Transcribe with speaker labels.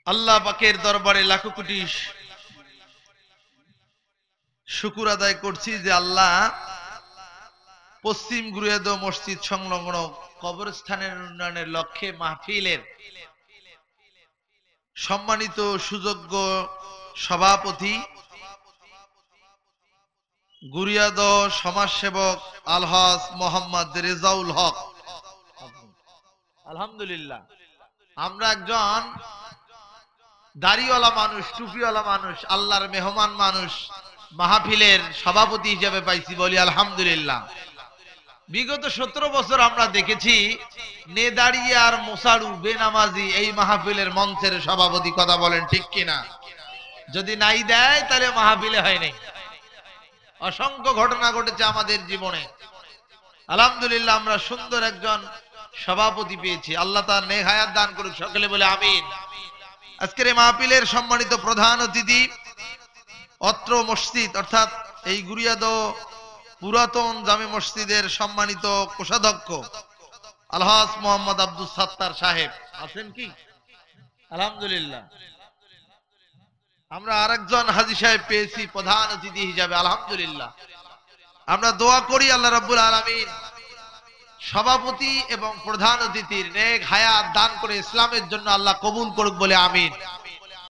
Speaker 1: আল্লাহ পাকের দরবারে লাখো কোটি শুকর আদায় করছি যে আল্লাহ পশ্চিম গুরিয়াদ মসজিদ সংলগ্ন কবরস্থানের উন্নয়নের লক্ষ্যে মাহফিলের সম্মানিত সুযোগ্য সভাপতি গুরিয়াদ সমাজসেবক আলহাজ মোহাম্মদ রেজাউল হক, আলহামদুলিল্লাহ আমরা একজন দাড়িওয়ালা মানুষ, টুপিওয়ালা মানুষ, আল্লাহর মেহমান মানুষ মাহফিলের সভাপতি হিসেবে পাইছি, বলি আলহামদুলিল্লাহ। বিগত 17 বছর আমরা দেখেছি নেদাড়িয়া আর মোসাড়ু বেনামাজি এই মাহফিলের মঞ্চের সভাপতি, কথা বলেন ঠিক কিনা? যদি নাই দেয় তাহলে মাহফিলে হয় নাই। অসংখ্য ঘটনা ঘটেছে আমাদের জীবনে, আলহামদুলিল্লাহ আমরা সুন্দর একজন সভাপতি পেয়েছি। আল্লাহ তার নেক হায়াত দান করুক, সকলে বলে আমিন। আজকের এই মাহফিলের সম্মানিত প্রধান অতিথি অত্র মসজিদ অর্থাৎ এই গুরিয়াদ পুরাতন জামে মসজিদের সম্মানিত কোষাধ্যক্ষ আলহাজ মোহাম্মদ আব্দুল সাত্তার সাহেব আছেন কি? আলহামদুলিল্লাহ। আমরা আরেকজন হাজী সাহেব পেয়েছি প্রধান অতিথি হিসাবে, আলহামদুলিল্লাহ। আমরা দোয়া করি আল্লাহ রাব্বুল আলামিন সভাপতি এবং প্রধান অতিথির নেক হায়াত দান করে ইসলামের জন্য আল্লাহ কবুল করুক, বলে আমিন।